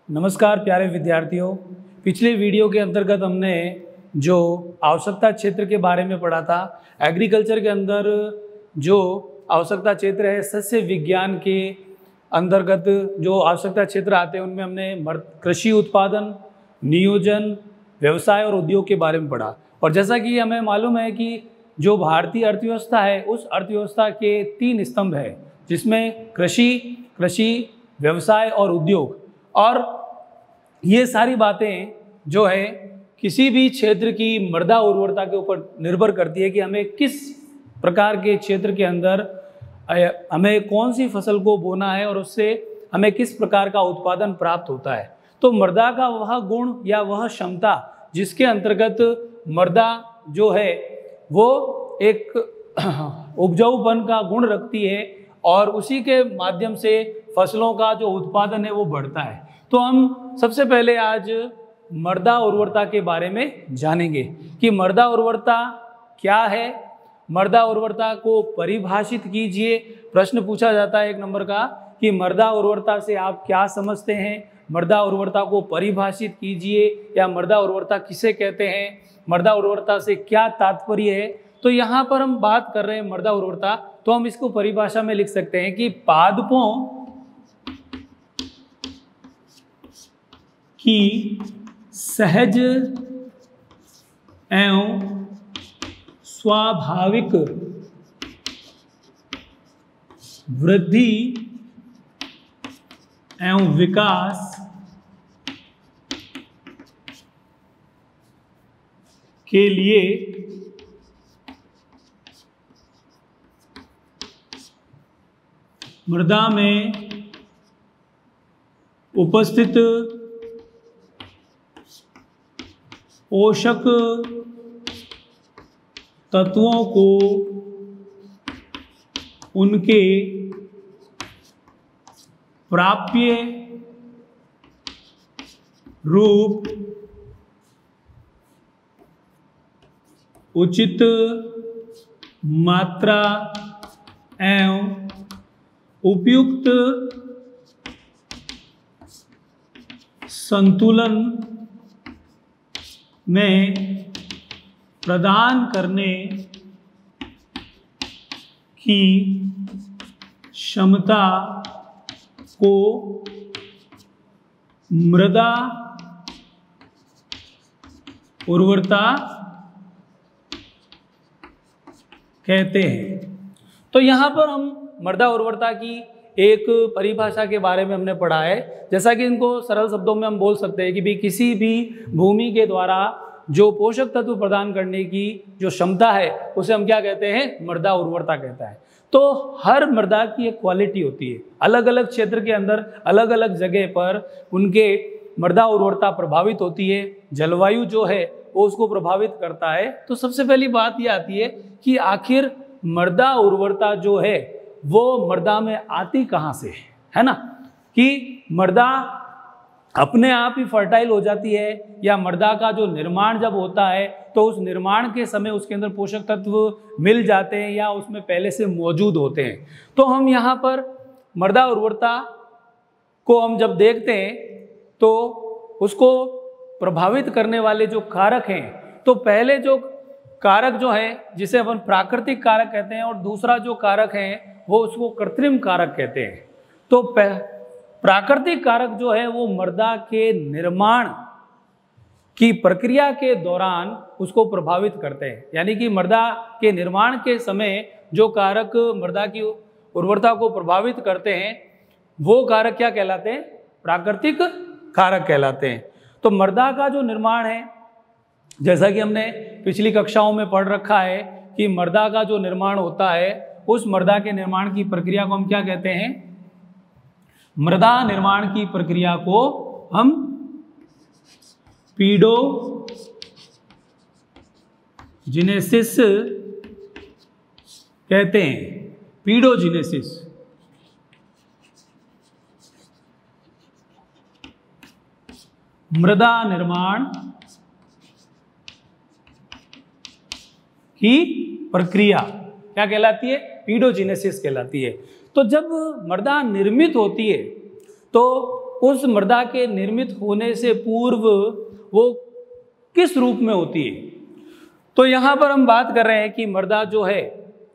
नमस्कार प्यारे विद्यार्थियों। पिछले वीडियो के अंतर्गत हमने जो आवश्यकता क्षेत्र के बारे में पढ़ा था। एग्रीकल्चर के अंदर जो आवश्यकता क्षेत्र है, सस्य विज्ञान के अंतर्गत जो आवश्यकता क्षेत्र आते हैं उनमें हमने कृषि उत्पादन, नियोजन, व्यवसाय और उद्योग के बारे में पढ़ा। और जैसा कि हमें मालूम है कि जो भारतीय अर्थव्यवस्था है उस अर्थव्यवस्था के 3 स्तंभ है, जिसमें कृषि, व्यवसाय और उद्योग। और ये सारी बातें जो है किसी भी क्षेत्र की मृदा उर्वरता के ऊपर निर्भर करती है कि हमें किस प्रकार के क्षेत्र के अंदर हमें कौन सी फसल को बोना है और उससे हमें किस प्रकार का उत्पादन प्राप्त होता है। तो मृदा का वह गुण या वह क्षमता जिसके अंतर्गत मृदा जो है वो एक उपजाऊपन का गुण रखती है और उसी के माध्यम से फसलों का जो उत्पादन है वो बढ़ता है। तो हम सबसे पहले आज मृदा उर्वरता के बारे में जानेंगे कि मृदा उर्वरता क्या है। मृदा उर्वरता को परिभाषित कीजिए। प्रश्न पूछा जाता है 1 नंबर का कि मृदा उर्वरता से आप क्या समझते हैं। मृदा उर्वरता को परिभाषित कीजिए या मृदा उर्वरता किसे कहते हैं, मृदा उर्वरता से क्या तात्पर्य है। तो यहाँ पर हम बात कर रहे हैं मृदा उर्वरता, तो हम इसको परिभाषा में लिख सकते हैं कि पादपों की सहज एवं स्वाभाविक वृद्धि एवं विकास के लिए मृदा में उपस्थित पोषक तत्वों को उनके प्राप्य रूप, उचित मात्रा एवं उपयुक्त संतुलन में प्रदान करने की क्षमता को मृदा उर्वरता कहते हैं। तो यहाँ पर हम मृदा उर्वरता की एक परिभाषा के बारे में हमने पढ़ा है। जैसा कि इनको सरल शब्दों में हम बोल सकते हैं कि भी किसी भी भूमि के द्वारा जो पोषक तत्व प्रदान करने की जो क्षमता है उसे हम क्या कहते हैं, मृदा उर्वरता कहता है। तो हर मृदा की एक क्वालिटी होती है, अलग अलग क्षेत्र के अंदर अलग अलग जगह पर उनके मृदा उर्वरता प्रभावित होती है। जलवायु जो है वो उसको प्रभावित करता है। तो सबसे पहली बात ये आती है कि आखिर मृदा उर्वरता जो है वो मृदा में आती कहाँ से है ना, कि मृदा अपने आप ही फर्टाइल हो जाती है या मृदा का जो निर्माण जब होता है तो उस निर्माण के समय उसके अंदर पोषक तत्व मिल जाते हैं या उसमें पहले से मौजूद होते हैं। तो हम यहाँ पर मृदा उर्वरता को हम जब देखते हैं तो उसको प्रभावित करने वाले जो कारक हैं, तो पहले जो कारक जो है जिसे अपन प्राकृतिक कारक कहते हैं और दूसरा जो कारक है वो उसको कृत्रिम कारक कहते हैं। तो प्राकृतिक कारक जो है वो मृदा के निर्माण की प्रक्रिया के दौरान उसको प्रभावित करते हैं, यानी कि मृदा के निर्माण के समय जो कारक मृदा की उर्वरता को प्रभावित करते हैं वो कारक क्या कहलाते हैं, प्राकृतिक कारक कहलाते हैं। तो मृदा का जो निर्माण है, जैसा कि हमने पिछली कक्षाओं में पढ़ रखा है कि मृदा का जो निर्माण होता है उस मृदा के निर्माण की प्रक्रिया को हम क्या कहते हैं, मृदा निर्माण की प्रक्रिया को हम पीडोजिनेसिस कहते हैं। पीडोजिनेसिस मृदा निर्माण की प्रक्रिया क्या कहलाती है, पीडोजिनेसिस कहलाती है। तो जब मृदा निर्मित होती है तो उस मृदा के निर्मित होने से पूर्व वो किस रूप में होती है। तो यहाँ पर हम बात कर रहे हैं कि मृदा जो है,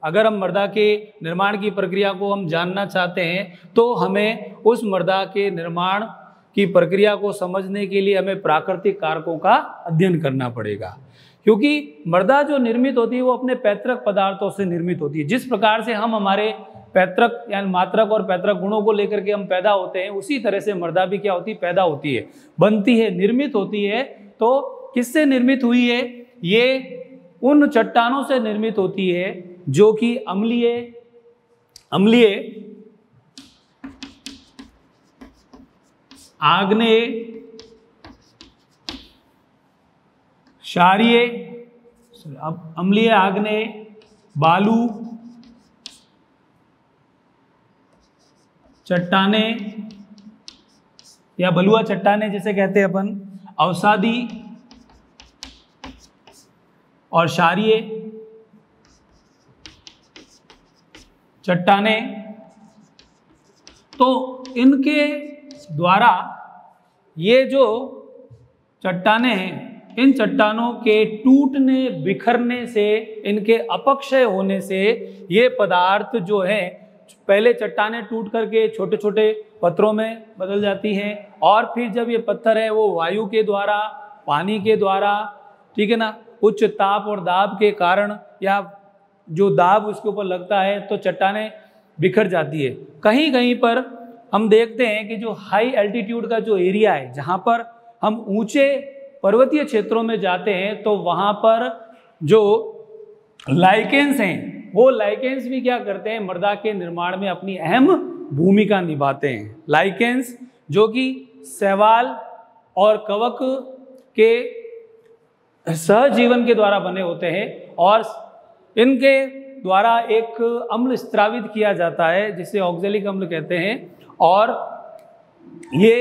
अगर हम मृदा के निर्माण की प्रक्रिया को हम जानना चाहते हैं तो हमें उस मृदा के निर्माण की प्रक्रिया को समझने के लिए हमें प्राकृतिक कारकों का अध्ययन करना पड़ेगा। क्योंकि मृदा जो निर्मित होती है वो अपने पैतृक पदार्थों से निर्मित होती है। जिस प्रकार से हम हमारे पैतृक यानी मात्रक और पैतृक गुणों को लेकर के हम पैदा होते हैं, उसी तरह से मृदा भी क्या होती है, पैदा होती है, बनती है, निर्मित होती है। तो किससे निर्मित हुई है? ये उन चट्टानों से निर्मित होती है जो कि अम्लीय, आग्नेय, क्षारीय, अम्लीय, आग्नेय, बालू चट्टाने या बलुआ चट्टाने जिसे कहते हैं अपन, अवसादी और क्षारीय चट्टाने। तो इनके द्वारा ये जो चट्टाने हैं, इन चट्टानों के टूटने बिखरने से, इनके अपक्षय होने से ये पदार्थ जो है, पहले चट्टाने टूट करके छोटे छोटे पत्थरों में बदल जाती हैं और फिर जब ये पत्थर है वो वायु के द्वारा, पानी के द्वारा, ठीक है ना, उच्च ताप और दाब के कारण या जो दाब उसके ऊपर लगता है तो चट्टाने बिखर जाती है। कहीं कहीं पर हम देखते हैं कि जो हाई एल्टीट्यूड का जो एरिया है, जहाँ पर हम ऊंचे पर्वतीय क्षेत्रों में जाते हैं, तो वहाँ पर जो लाइकेंस हैं वो लाइकेंस भी क्या करते हैं, मृदा के निर्माण में अपनी अहम भूमिका निभाते हैं। लाइकेंस जो कि शैवाल और कवक के सहजीवन के द्वारा बने होते हैं और इनके द्वारा एक अम्ल स्त्रावित किया जाता है जिसे ऑक्जेलिक अम्ल कहते हैं। और ये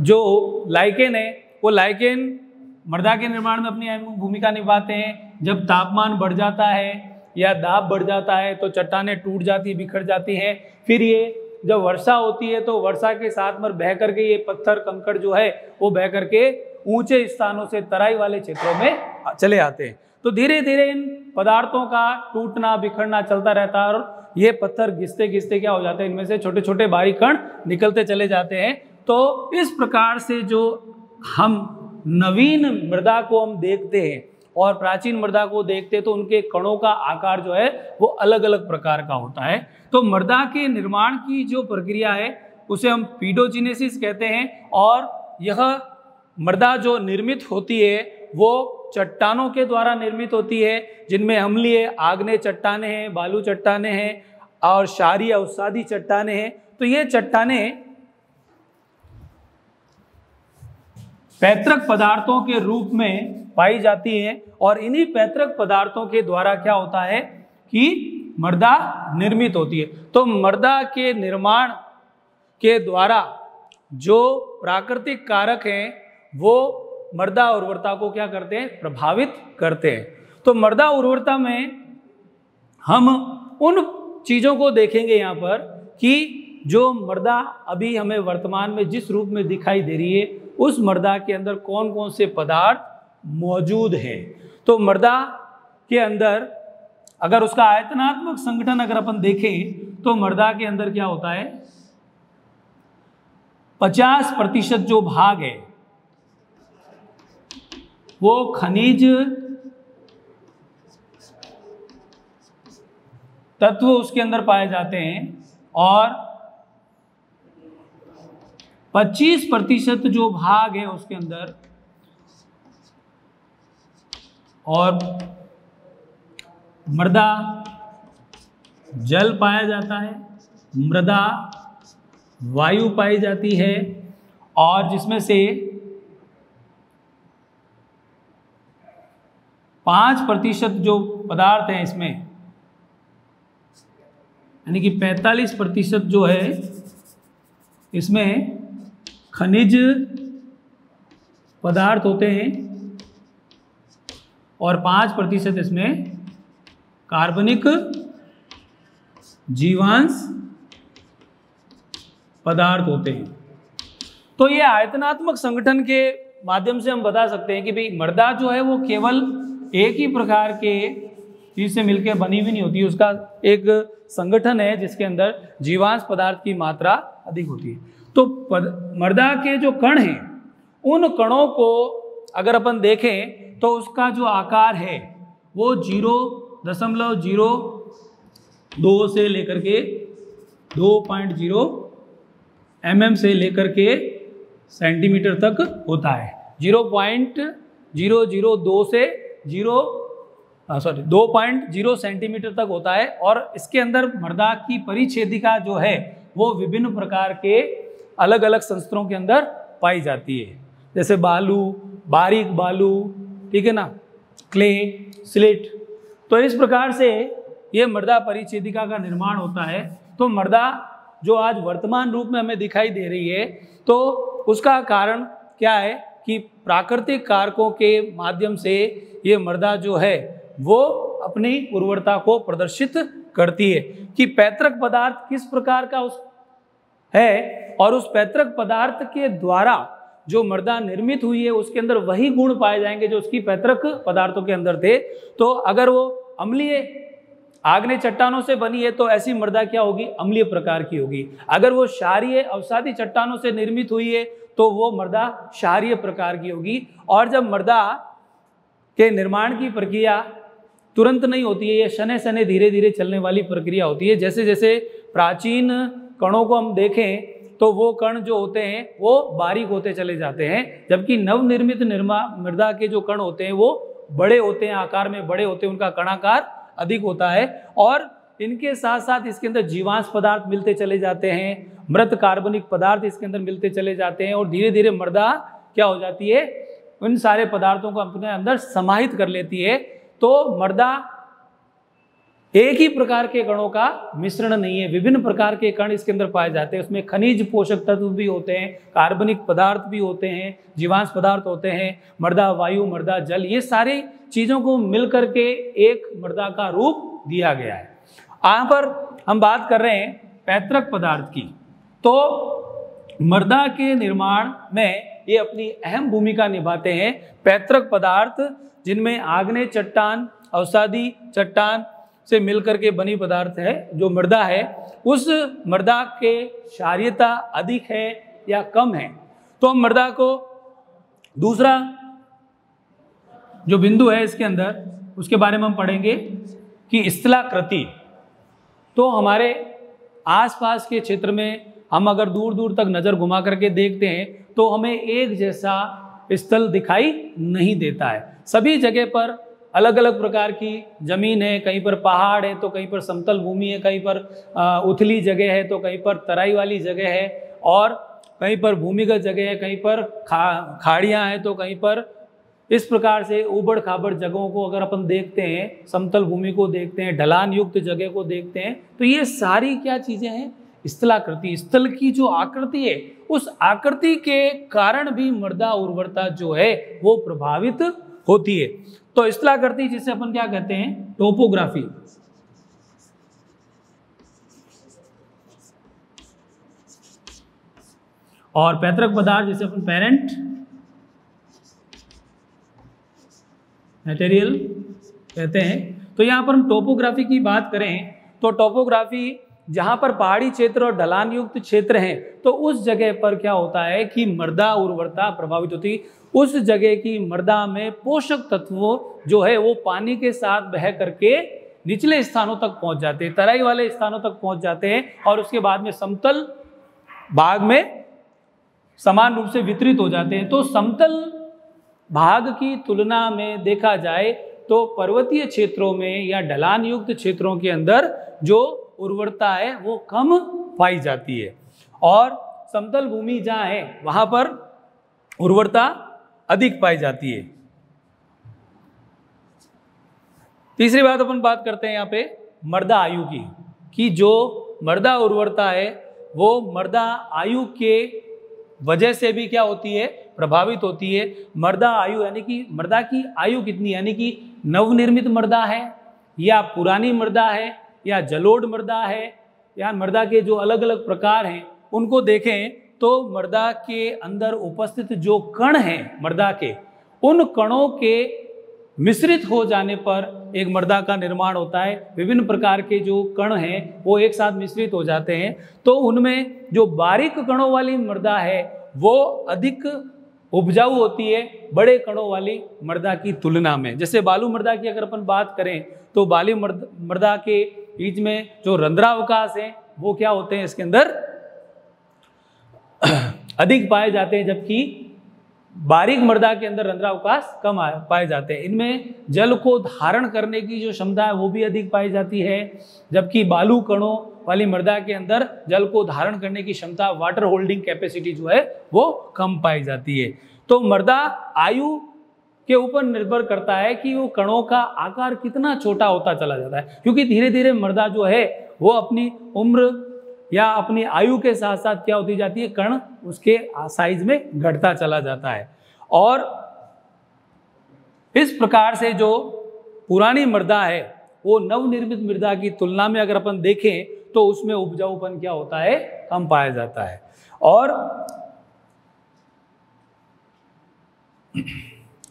जो लाइकेन है वो लाइकेन मृदा के निर्माण में अपनी अहम भूमिका निभाते हैं। जब तापमान बढ़ जाता है या दाब बढ़ जाता है तो चट्टानें टूट जाती, बिखर जाती हैं। फिर ये जब वर्षा होती है तो वर्षा के साथ में बह करके ये पत्थर कंकड़ जो है वो बह करके ऊंचे स्थानों से तराई वाले क्षेत्रों में चले आते हैं। तो धीरे धीरे इन पदार्थों का टूटना बिखरना चलता रहता है और ये पत्थर घिसते घिसते क्या हो जाते हैं, इनमें से छोटे छोटे बारीक कण निकलते चले जाते हैं। तो इस प्रकार से जो हम नवीन मृदा को हम देखते हैं और प्राचीन मृदा को देखते हैं तो उनके कणों का आकार जो है वो अलग अलग प्रकार का होता है। तो मृदा के निर्माण की जो प्रक्रिया है उसे हम पीडोजिनेसिस कहते हैं और यह मृदा जो निर्मित होती है वो चट्टानों के द्वारा निर्मित होती है, जिनमें अम्लीय आग्नेय चट्टाने हैं, बालू चट्टाने हैं और क्षारीय अवसादी चट्टाने हैं। तो ये चट्टाने पैतृक पदार्थों के रूप में पाई जाती हैं और इन्हीं पैतृक पदार्थों के द्वारा क्या होता है कि मृदा निर्मित होती है। तो मृदा के निर्माण के द्वारा जो प्राकृतिक कारक हैं वो मृदा उर्वरता को क्या करते हैं, प्रभावित करते हैं। तो मृदा उर्वरता में हम उन चीज़ों को देखेंगे यहाँ पर कि जो मृदा अभी हमें वर्तमान में जिस रूप में दिखाई दे रही है उस मृदा के अंदर कौन कौन से पदार्थ मौजूद हैं। तो मृदा के अंदर अगर उसका आयतनात्मक संगठन अगर अपन देखें तो मृदा के अंदर क्या होता है, 50% जो भाग है वो खनिज तत्व उसके अंदर पाए जाते हैं और 25% जो भाग है उसके अंदर और मृदा जल पाया जाता है, मृदा वायु पाई जाती है और जिसमें से 5% जो पदार्थ हैं इसमें, यानी कि 45% जो है इसमें खनिज पदार्थ होते हैं और 5% इसमें कार्बनिक जीवांश पदार्थ होते हैं। तो ये आयतनात्मक संगठन के माध्यम से हम बता सकते हैं कि भाई मृदा जो है वो केवल एक ही प्रकार के चीज से मिलकर बनी हुई नहीं होती, उसका एक संगठन है जिसके अंदर जीवांश पदार्थ की मात्रा अधिक होती है। तो मृदा के जो कण हैं उन कणों को अगर अपन देखें तो उसका जो आकार है वो 0.02 से लेकर के 2.0 mm से लेकर के सेंटीमीटर तक होता है। 0.002 से 2.0 सेंटीमीटर तक होता है। और इसके अंदर मृदा की परिच्छेदिका जो है वो विभिन्न प्रकार के अलग अलग संस्तरों के अंदर पाई जाती है, जैसे बालू, बारीक बालू, ठीक है ना, क्ले, स्लिट। तो इस प्रकार से ये मृदा परिच्छेदिका का निर्माण होता है। तो मृदा जो आज वर्तमान रूप में हमें दिखाई दे रही है तो उसका कारण क्या है कि प्राकृतिक कारकों के माध्यम से ये मृदा जो है वो अपनी उर्वरता को प्रदर्शित करती है कि पैतृक पदार्थ किस प्रकार का उस है और उस पैतृक पदार्थ के द्वारा जो मृदा निर्मित हुई है उसके अंदर वही गुण पाए जाएंगे जो उसकी पैतृक पदार्थों के अंदर थे। तो अगर वो अम्लीय आग्नेय चट्टानों से बनी है तो ऐसी मृदा क्या होगी, अम्लीय प्रकार की होगी। अगर वो क्षारीय अवसादी चट्टानों से निर्मित हुई है तो वो मृदा क्षारीय प्रकार की होगी। और जब मृदा के निर्माण की प्रक्रिया तुरंत नहीं होती है, ये शनै शनै धीरे धीरे चलने वाली प्रक्रिया होती है। जैसे जैसे प्राचीन कणों को हम देखें तो वो कण जो होते हैं वो बारीक होते चले जाते हैं, जबकि नवनिर्मित मृदा के जो कण होते हैं वो बड़े होते हैं, आकार में बड़े होते हैं, उनका कणाकार अधिक होता है। और इनके साथ साथ इसके अंदर जीवांश पदार्थ मिलते चले जाते हैं, मृत कार्बनिक पदार्थ इसके अंदर मिलते चले जाते हैं और धीरे धीरे मृदा क्या हो जाती है, उन सारे पदार्थों को अपने अंदर समाहित कर लेती है। तो मृदा एक ही प्रकार के कणों का मिश्रण नहीं है, विभिन्न प्रकार के कण इसके अंदर पाए जाते हैं। उसमें खनिज पोषक तत्व भी होते हैं, कार्बनिक पदार्थ भी होते हैं, जीवांश पदार्थ होते हैं, मृदा वायु, मृदा जल, ये सारी चीजों को मिलकर के एक मृदा का रूप दिया गया है। यहाँ पर हम बात कर रहे हैं पैतृक पदार्थ की। तो मृदा के निर्माण में ये अपनी अहम भूमिका निभाते हैं पैतृक पदार्थ, जिनमें आग्नेय चट्टान, अवसादी चट्टान से मिलकर के बनी पदार्थ है जो मृदा है, उस मृदा के क्षारीयता अधिक है या कम है। तो हम मृदा को दूसरा जो बिंदु है इसके अंदर उसके बारे में हम पढ़ेंगे कि स्थलाकृति। तो हमारे आसपास के क्षेत्र में हम अगर दूर दूर तक नज़र घुमा करके देखते हैं तो हमें एक जैसा स्थल दिखाई नहीं देता है। सभी जगह पर अलग अलग प्रकार की जमीन है, कहीं पर पहाड़ है तो कहीं पर समतल भूमि है, कहीं पर उथली जगह है तो कहीं पर तराई वाली जगह है, और कहीं पर भूमिगत जगह है, कहीं पर खाड़ियाँ हैं तो कहीं पर इस प्रकार से उबड़ खाबड़ जगहों को अगर अपन देखते हैं, समतल भूमि को देखते हैं, ढलान युक्त जगह को देखते हैं, तो ये सारी क्या चीज़ें हैं, स्थलाकृति। स्थल की जो आकृति है उस आकृति के कारण भी मृदा उर्वरता जो है वो प्रभावित होती है। तो स्थलाकृति जिसे अपन क्या कहते हैं, टोपोग्राफी। और पैतृक पदार्थ जिसे अपन पेरेंट मटेरियल कहते हैं। तो यहाँ पर हम टोपोग्राफी की बात करें तो टोपोग्राफी जहाँ पर पहाड़ी क्षेत्र और ढलान युक्त क्षेत्र हैं तो उस जगह पर क्या होता है कि मृदा उर्वरता प्रभावित होती है। उस जगह की मृदा में पोषक तत्वों जो है वो पानी के साथ बह करके निचले स्थानों तक पहुंच जाते हैं, तराई वाले स्थानों तक पहुंच जाते हैं और उसके बाद में समतल भाग में समान रूप से वितरित हो जाते हैं। तो समतल भाग की तुलना में देखा जाए तो पर्वतीय क्षेत्रों में या ढलान युक्त क्षेत्रों के अंदर जो उर्वरता है वो कम पाई जाती है, और समतल भूमि जहाँ है वहाँ पर उर्वरता अधिक पाई जाती है। तीसरी बात अपन बात करते हैं यहाँ पे मृदा आयु की, कि जो मृदा उर्वरता है वो मृदा आयु के वजह से भी क्या होती है, प्रभावित होती है। मृदा आयु यानी कि मृदा की आयु कितनी, यानी कि नवनिर्मित मृदा है या पुरानी मृदा है या जलोढ़ मृदा है, या मृदा के जो अलग अलग प्रकार हैं उनको देखें तो मृदा के अंदर उपस्थित जो कण हैं मृदा के, उन कणों के मिश्रित हो जाने पर एक मृदा का निर्माण होता है। विभिन्न प्रकार के जो कण हैं वो एक साथ मिश्रित हो जाते हैं, तो उनमें जो बारीक कणों वाली मृदा है वो अधिक उपजाऊ होती है बड़े कणों वाली मृदा की तुलना में। जैसे बालू मृदा की अगर अपन बात करें तो बालू मृदा के बीच में जो रंध्रावकाश है वो क्या होते हैं, इसके अंदर अधिक पाए जाते हैं, जबकि बारीक मृदा के अंदर रंध्रावकाश कम पाए जाते हैं। इनमें जल को धारण करने की जो क्षमता है वो भी अधिक पाई जाती है, जबकि बालू कणों वाली मृदा के अंदर जल को धारण करने की क्षमता, वाटर होल्डिंग कैपेसिटी जो है वो कम पाई जाती है। तो मृदा आयु के ऊपर निर्भर करता है कि वो कणों का आकार कितना छोटा होता चला जाता है, क्योंकि धीरे धीरे मृदा जो है वो अपनी उम्र या अपनी आयु के साथ साथ क्या होती जाती है, कण उसके साइज में घटता चला जाता है। और इस प्रकार से जो पुरानी मृदा है वो नवनिर्मित मृदा की तुलना में अगर अपन देखें तो उसमें उपजाऊपन क्या होता है, कम पाया जाता है। और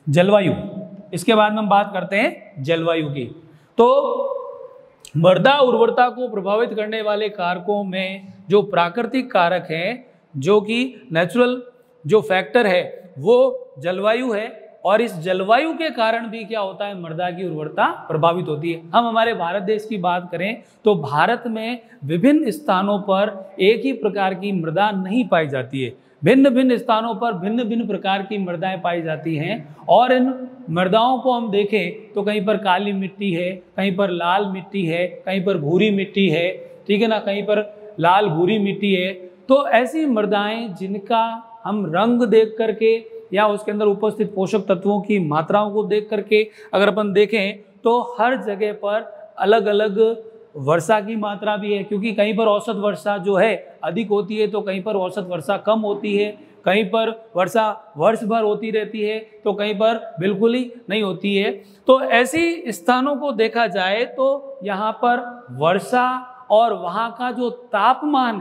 जलवायु, इसके बाद में हम बात करते हैं जलवायु की। तो मृदा उर्वरता को प्रभावित करने वाले कारकों में जो प्राकृतिक कारक हैं, जो कि नेचुरल जो फैक्टर है वो जलवायु है, और इस जलवायु के कारण भी क्या होता है, मृदा की उर्वरता प्रभावित होती है। हम हमारे भारत देश की बात करें तो भारत में विभिन्न स्थानों पर एक ही प्रकार की मृदा नहीं पाई जाती है, भिन्न भिन्न स्थानों पर भिन्न भिन्न प्रकार की मृदाएं पाई जाती हैं। और इन मृदाओं को हम देखें तो कहीं पर काली मिट्टी है, कहीं पर लाल मिट्टी है, कहीं पर भूरी मिट्टी है, ठीक है ना, कहीं पर लाल भूरी मिट्टी है। तो ऐसी मृदाएं जिनका हम रंग देख करके या उसके अंदर उपस्थित पोषक तत्वों की मात्राओं को देख करके अगर अपन देखें तो हर जगह पर अलग अलग वर्षा की मात्रा भी है, क्योंकि कहीं पर औसत वर्षा जो है अधिक होती है तो कहीं पर औसत वर्षा कम होती है, कहीं पर वर्षा वर्ष भर होती रहती है तो कहीं पर बिल्कुल ही नहीं होती है। तो ऐसी स्थानों को देखा जाए तो यहाँ पर वर्षा और वहाँ का जो तापमान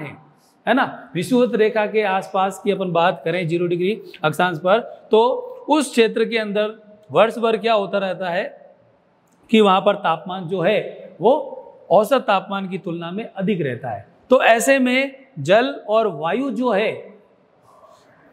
है ना, विषुवत रेखा के आसपास की अपन बात करें 0 डिग्री अक्षांश पर, तो उस क्षेत्र के अंदर वर्ष भर क्या होता रहता है कि वहाँ पर तापमान जो है वो औसत तापमान की तुलना में अधिक रहता है। तो ऐसे में जल और वायु जो है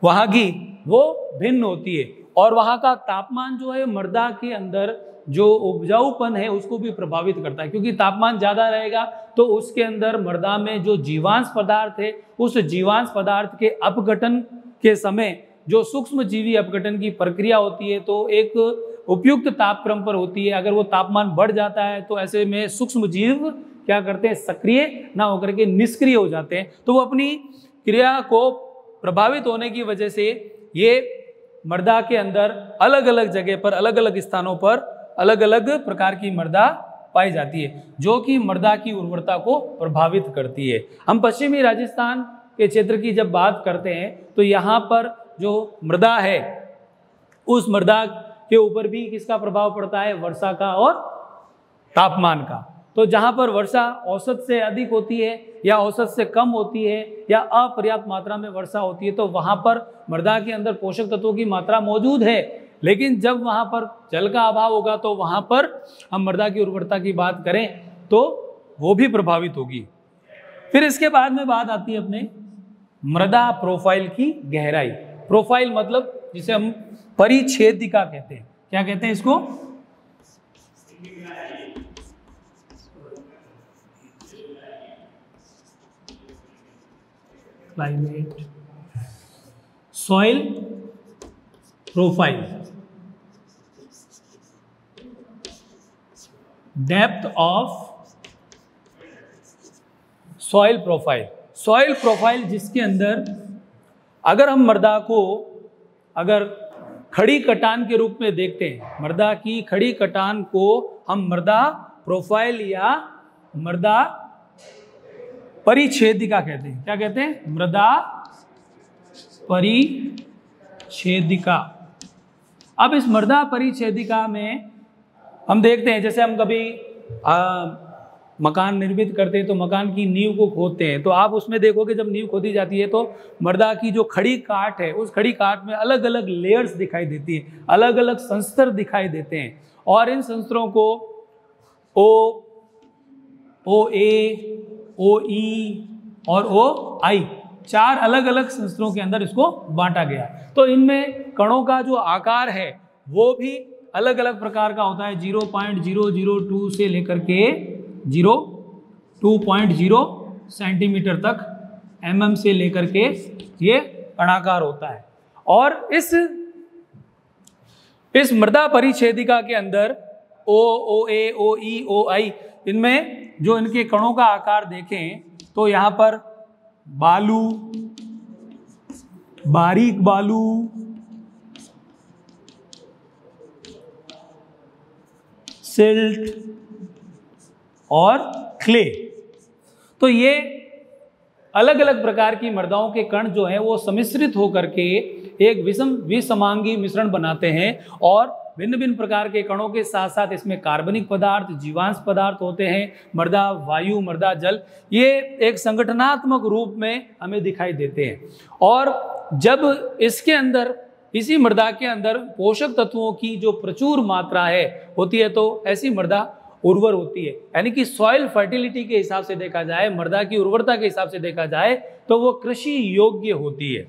वहाँ की वो भिन्न होती है, और वहाँ का तापमान जो है मृदा के अंदर जो उपजाऊपन है उसको भी प्रभावित करता है, क्योंकि तापमान ज़्यादा रहेगा तो उसके अंदर मृदा में जो जीवांश पदार्थ है उस जीवांश पदार्थ के अपघटन के समय जो सूक्ष्म जीवी अपघटन की प्रक्रिया होती है तो एक उपयुक्त तापक्रम पर होती है। अगर वो तापमान बढ़ जाता है तो ऐसे में सूक्ष्म जीव क्या करते हैं, सक्रिय ना होकर के निष्क्रिय हो जाते हैं। तो वो अपनी क्रिया को प्रभावित होने की वजह से ये मृदा के अंदर अलग अलग जगह पर अलग अलग स्थानों पर अलग अलग प्रकार की मृदा पाई जाती है, जो कि मृदा की उर्वरता को प्रभावित करती है। हम पश्चिमी राजस्थान के क्षेत्र की जब बात करते हैं तो यहाँ पर जो मृदा है उस मृदा के ऊपर भी किसका प्रभाव पड़ता है, वर्षा का और तापमान का। तो जहाँ पर वर्षा औसत से अधिक होती है या औसत से कम होती है या अपर्याप्त मात्रा में वर्षा होती है तो वहाँ पर मृदा के अंदर पोषक तत्वों की मात्रा मौजूद है, लेकिन जब वहाँ पर जल का अभाव होगा तो वहाँ पर हम मृदा की उर्वरता की बात करें तो वो भी प्रभावित होगी। फिर इसके बाद में बात आती है अपने मृदा प्रोफाइल की गहराई। प्रोफाइल मतलब जिसे हम परिच्छेदिका कहते हैं। क्या कहते हैं इसको, climate soil profile, depth of soil profile. Soil profile जिसके अंदर अगर हम मृदा को अगर खड़ी कटान के रूप में देखते हैं, मृदा की खड़ी कटान को हम मृदा प्रोफाइल या मृदा परिच्छेदिका कहते हैं। क्या कहते हैं, मृदा परिच्छेदिका। अब इस मृदा परिच्छेदिका में हम देखते हैं, जैसे हम कभी मकान निर्मित करते हैं तो मकान की नींव को खोदते हैं, तो आप उसमें देखोगे जब नींव खोदी जाती है तो मृदा की जो खड़ी काट है उस खड़ी काट में अलग अलग लेयर्स दिखाई देती है, अलग अलग संस्तर दिखाई देते हैं, और इन संस्तरों को ओ ए, ओ ई और ओ आई 4 अलग अलग संस्तरों के अंदर इसको बांटा गया। तो इनमें कणों का जो आकार है वो भी अलग अलग प्रकार का होता है, 0.002 से लेकर के 2.0 सेंटीमीटर तक, mm से लेकर के ये कणाकार होता है। और इस मृदा परिच्छेदिका के अंदर ओ ए, ओ ई, ओ आई, इनमें जो इनके कणों का आकार देखें तो यहाँ पर बालू, बारीक बालू, सिल्ट और क्ले, तो ये अलग अलग प्रकार की मृदाओं के कण जो हैं वो सम्मिश्रित होकर के एक विषमांगी मिश्रण बनाते हैं, और भिन्न भिन्न प्रकार के कणों के साथ साथ इसमें कार्बनिक पदार्थ, जीवांश पदार्थ होते हैं, मृदा वायु, मृदा जल, ये एक संगठनात्मक रूप में हमें दिखाई देते हैं। और जब इसके अंदर, इसी मृदा के अंदर पोषक तत्वों की जो प्रचुर मात्रा है होती है तो ऐसी मृदा उर्वर होती है, यानी कि सॉइल फर्टिलिटी के हिसाब से देखा जाए, मृदा की उर्वरता के हिसाब से देखा जाए तो वो कृषि योग्य होती है।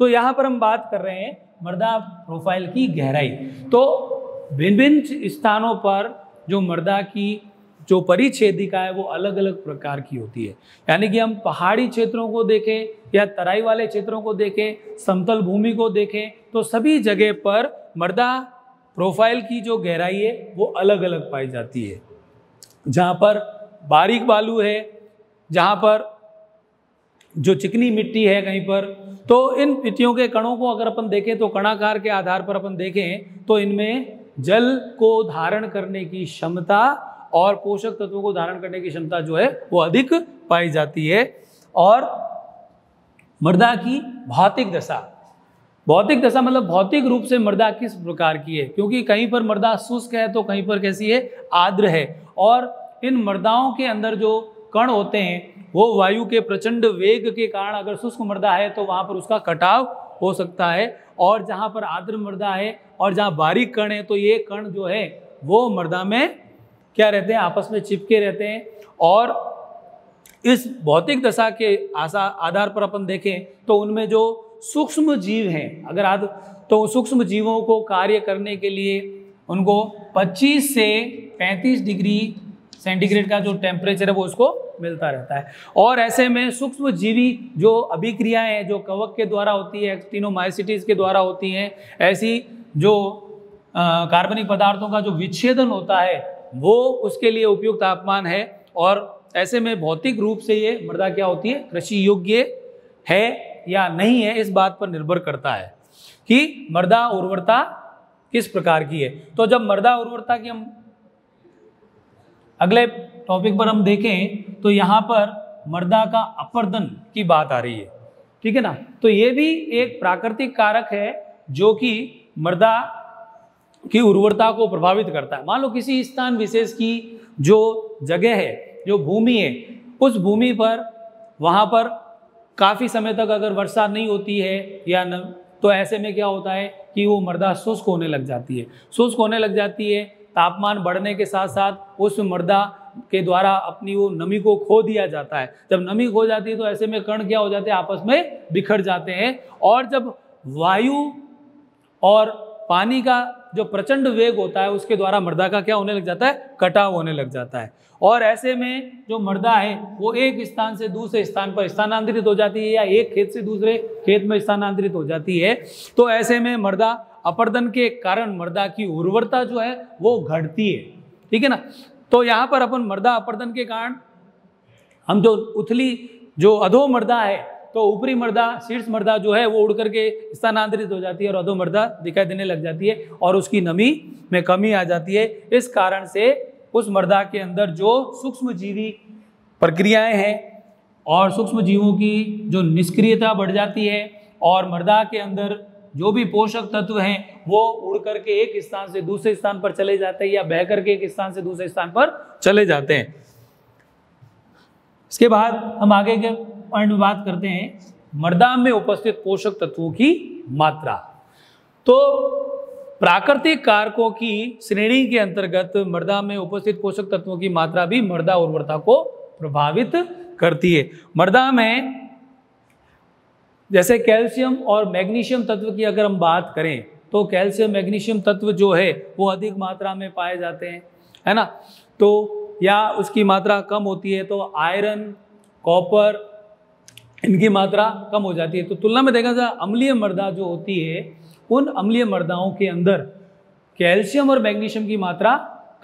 तो यहाँ पर हम बात कर रहे हैं मृदा प्रोफाइल की गहराई। तो भिन्न भिन्न स्थानों पर जो मृदा की जो परिच्छेदिका है वो अलग अलग प्रकार की होती है, यानी कि हम पहाड़ी क्षेत्रों को देखें या तराई वाले क्षेत्रों को देखें, समतल भूमि को देखें, तो सभी जगह पर मृदा प्रोफाइल की जो गहराई है वो अलग अलग पाई जाती है। जहाँ पर बारीक बालू है, जहाँ पर जो चिकनी मिट्टी है कहीं पर, तो इन मिट्टियों के कणों को अगर अपन देखें तो कणाकार के आधार पर अपन देखें तो इनमें जल को धारण करने की क्षमता और पोषक तत्वों को धारण करने की क्षमता जो है वो अधिक पाई जाती है। और मृदा की भौतिक दशा, भौतिक दशा मतलब भौतिक रूप से मृदा किस प्रकार की है, क्योंकि कहीं पर मृदा शुष्क है तो कहीं पर कैसी है, आर्द्र है, और इन मृदाओं के अंदर जो कण होते हैं वो वायु के प्रचंड वेग के कारण, अगर शुष्क मृदा है तो वहां पर उसका कटाव हो सकता है, और जहां पर आर्द्र मृदा है और जहां बारीक कण है तो ये कण जो है वो मृदा में क्या रहते हैं, आपस में चिपके रहते हैं। और इस भौतिक दशा के आधार पर अपन देखें तो उनमें जो सूक्ष्म जीव हैं, अगर तो सूक्ष्म जीवों को कार्य करने के लिए उनको 25 से 35 डिग्री सेंटीग्रेड का जो टेम्परेचर है वो उसको मिलता रहता है। और ऐसे में सूक्ष्म जीवी जो अभिक्रियाएं हैं जो कवक के द्वारा होती है, एक्टिनोमाइसिटीज के द्वारा होती हैं, ऐसी जो कार्बनिक पदार्थों का जो विच्छेदन होता है वो उसके लिए उपयुक्त तापमान है। और ऐसे में भौतिक रूप से ये मृदा क्या होती है, कृषि योग्य है या नहीं है, इस बात पर निर्भर करता है कि मृदा उर्वरता किस प्रकार की है। तो जब मृदा उर्वरता की हम अगले टॉपिक पर हम देखें तो यहाँ पर मृदा का अपर्दन की बात आ रही है, ठीक है ना। तो ये भी एक प्राकृतिक कारक है जो कि मृदा की उर्वरता को प्रभावित करता है। मान लो किसी स्थान विशेष की जो जगह है, जो भूमि है, उस भूमि पर वहाँ पर काफ़ी समय तक अगर वर्षा नहीं होती है या न, तो ऐसे में क्या होता है कि वो मृदा शुष्क होने लग जाती है। शुष्क होने लग जाती है, तापमान बढ़ने के साथ साथ उस मृदा के द्वारा अपनी वो नमी को खो दिया जाता है। जब नमी खो जाती है तो ऐसे में कण क्या हो जाते हैं, आपस में बिखर जाते हैं। और जब वायु और पानी का जो प्रचंड वेग होता है उसके द्वारा मृदा का क्या होने लग जाता है, कटाव होने लग जाता है। और ऐसे में जो मृदा है वो एक स्थान से दूसरे स्थान पर स्थानांतरित हो जाती है या एक खेत से दूसरे खेत में स्थानांतरित हो जाती है। तो ऐसे में मृदा अपर्दन के कारण मृदा की उर्वरता जो है वो घटती है, ठीक है ना। तो यहाँ पर अपन मृदा अपर्दन के कारण हम जो उथली जो अधो मृदा है, तो ऊपरी मृदा, शीर्ष मृदा जो है वो उड़ करके स्थानांतरित हो जाती है और अधो मृदा दिखाई देने लग जाती है और उसकी नमी में कमी आ जाती है। इस कारण से उस मृदा के अंदर जो सूक्ष्म जीवी प्रक्रियाएं हैं और सूक्ष्म जीवों की जो निष्क्रियता बढ़ जाती है और मृदा के अंदर जो भी पोषक तत्व हैं वो उड़ करके एक स्थान से दूसरे स्थान पर चले जाते हैं या बह करके एक स्थान से दूसरे स्थान पर चले जाते हैं। इसके बाद हम आगे के पॉइंट में बात करते हैं मृदा में उपस्थित पोषक तत्वों की मात्रा। तो प्राकृतिक कारकों की श्रेणी के अंतर्गत मृदा में उपस्थित पोषक तत्वों की मात्रा भी मृदा उर्वरता को प्रभावित करती है। मृदा में जैसे कैल्शियम और मैग्नीशियम तत्व की अगर हम बात करें तो कैल्शियम मैग्नीशियम तत्व जो है वो अधिक मात्रा में पाए जाते हैं, है ना। तो या उसकी मात्रा कम होती है तो आयरन, कॉपर, इनकी मात्रा कम हो जाती है। तो तुलना में देखा जाए अम्लीय मृदा जो होती है उन अम्लीय मृदाओं के अंदर कैल्शियम और मैग्नीशियम की मात्रा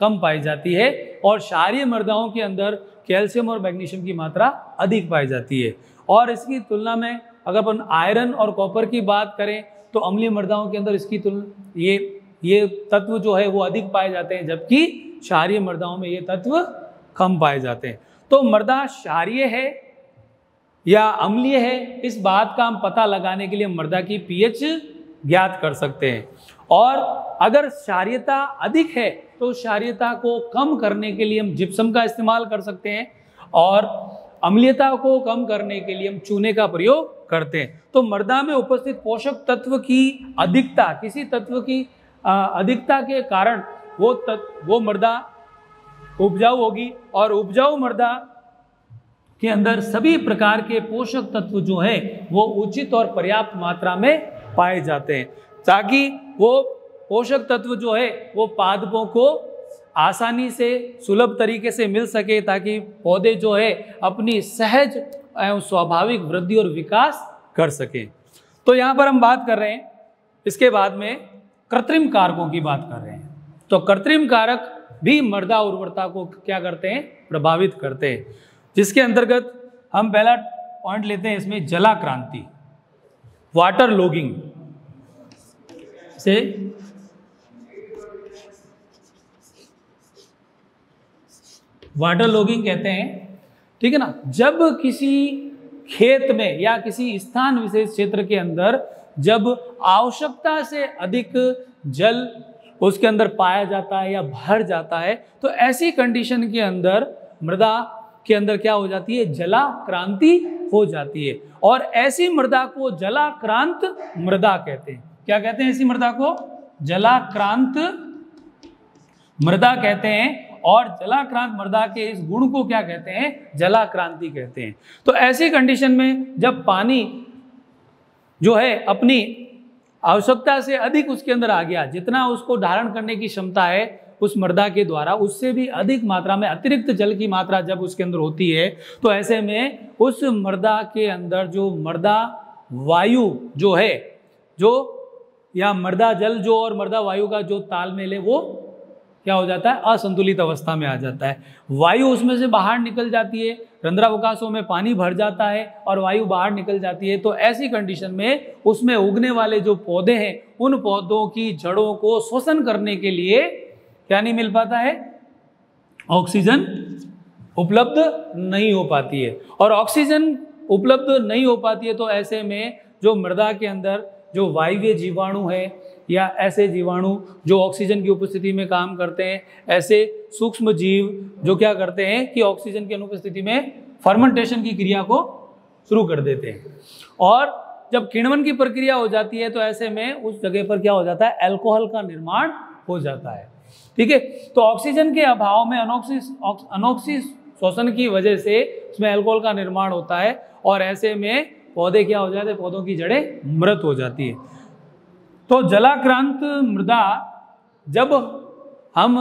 कम पाई जाती है और क्षारीय मृदाओं के अंदर कैल्शियम और मैग्नीशियम की मात्रा अधिक पाई जाती है। और इसकी तुलना में अगर अपन आयरन और कॉपर की बात करें तो अम्लीय मृदाओं के अंदर इसकी तुलना ये तत्व जो है वो अधिक पाए जाते हैं, जबकि क्षारीय मृदाओं में ये तत्व कम पाए जाते हैं। तो मृदा क्षारीय है या अम्लीय है, इस बात का हम पता लगाने के लिए मृदा की पीएच ज्ञात कर सकते हैं। और अगर क्षारीयता अधिक है तो क्षारीयता को कम करने के लिए हम जिप्सम का इस्तेमाल कर सकते हैं और अम्लीयता को कम करने के लिए हम चूने का प्रयोग करते हैं। तो मृदा में उपस्थित पोषक तत्व की अधिकता, किसी तत्व की अधिकता के कारण वो मृदा उपजाऊ होगी और उपजाऊ मृदा के अंदर सभी प्रकार के पोषक तत्व जो है वो उचित और पर्याप्त मात्रा में पाए जाते हैं, ताकि वो पोषक तत्व जो है वो पादपों को आसानी से सुलभ तरीके से मिल सके, ताकि पौधे जो है अपनी सहज एवं स्वाभाविक वृद्धि और विकास कर सकें। तो यहाँ पर हम बात कर रहे हैं, इसके बाद में कृत्रिम कारकों की बात कर रहे हैं। तो कृत्रिम कारक भी मृदा उर्वरता को क्या करते हैं, प्रभावित करते हैं, जिसके अंतर्गत हम पहला पॉइंट लेते हैं इसमें जलाक्रांति, वाटर लॉगिंग से वाटर लॉगिंग कहते हैं, ठीक है ना। जब किसी खेत में या किसी स्थान विशेष क्षेत्र के अंदर जब आवश्यकता से अधिक जल उसके अंदर पाया जाता है या भर जाता है, तो ऐसी कंडीशन के अंदर मृदा के अंदर क्या हो जाती है, जलाक्रांति हो जाती है। और ऐसी मृदा को जलाक्रांत मृदा कहते हैं। क्या कहते हैं ऐसी मृदा को? जलाक्रांत मृदा कहते हैं। और जलाक्रांत मृदा के इस गुण को क्या कहते हैं, जलाक्रांति कहते हैं। तो ऐसी कंडीशन में जब पानी जो है अपनी आवश्यकता से अधिक उसके अंदर आ गया, जितना उसको धारण करने की क्षमता है उस मृदा के द्वारा, उससे भी अधिक मात्रा में अतिरिक्त जल की मात्रा जब उसके अंदर होती है, तो ऐसे में उस मृदा के अंदर जो मृदा वायु जो है, जो या मृदा जल जो और मृदा वायु का जो तालमेल है वो क्या हो जाता है, असंतुलित अवस्था में आ जाता है। वायु उसमें से बाहर निकल जाती है, रंध्रावकाशों में पानी भर जाता है और वायु बाहर निकल जाती है। तो ऐसी कंडीशन में उसमें उगने वाले जो पौधे हैं, उन पौधों की जड़ों को शोषण करने के लिए क्या नहीं मिल पाता है, ऑक्सीजन उपलब्ध नहीं हो पाती है। और ऑक्सीजन उपलब्ध नहीं हो पाती है तो ऐसे में जो मृदा के अंदर जो वायवीय जीवाणु है या ऐसे जीवाणु जो ऑक्सीजन की उपस्थिति में काम करते हैं, ऐसे सूक्ष्म जीव जो क्या करते हैं कि ऑक्सीजन की अनुपस्थिति में फर्मेंटेशन की क्रिया को शुरू कर देते हैं। और जब किण्वन की प्रक्रिया हो जाती है तो ऐसे में उस जगह पर क्या हो जाता है, अल्कोहल का निर्माण हो जाता है, ठीक है। तो ऑक्सीजन के अभाव में अनॉक्सी शोषण की वजह से उसमें अल्कोहल का निर्माण होता है और ऐसे में पौधे क्या हो जाते हैं, पौधों की जड़ें मृत हो जाती है। तो जलाक्रांत मृदा जब हम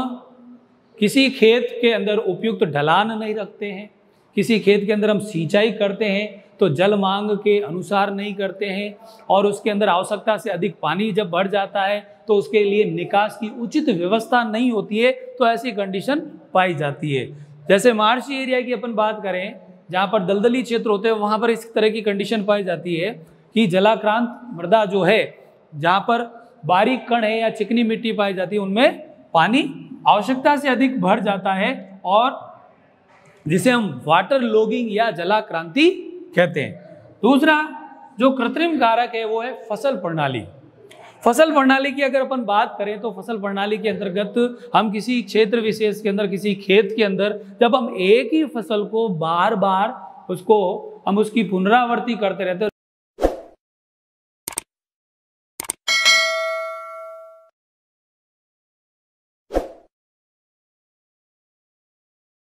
किसी खेत के अंदर उपयुक्त ढलान नहीं रखते हैं, किसी खेत के अंदर हम सिंचाई करते हैं तो जल मांग के अनुसार नहीं करते हैं और उसके अंदर आवश्यकता से अधिक पानी जब बढ़ जाता है तो उसके लिए निकास की उचित व्यवस्था नहीं होती है, तो ऐसी कंडीशन पाई जाती है। जैसे मार्शी एरिया की अपन बात करें, जहाँ पर दलदली क्षेत्र होते हैं, वहाँ पर इस तरह की कंडीशन पाई जाती है कि जलाक्रांत मृदा जो है, जहाँ पर बारीक कण है या चिकनी मिट्टी पाई जाती है, उनमें पानी आवश्यकता से अधिक भर जाता है और जिसे हम वाटर लॉगिंग या जलाक्रांति कहते हैं। दूसरा जो कृत्रिम कारक है वो है फसल प्रणाली। फसल प्रणाली की अगर अपन बात करें तो फसल प्रणाली के अंतर्गत हम किसी क्षेत्र विशेष के अंदर, किसी खेत के अंदर जब हम एक ही फसल को बार बार हम उसकी पुनरावृत्ति करते रहते हैं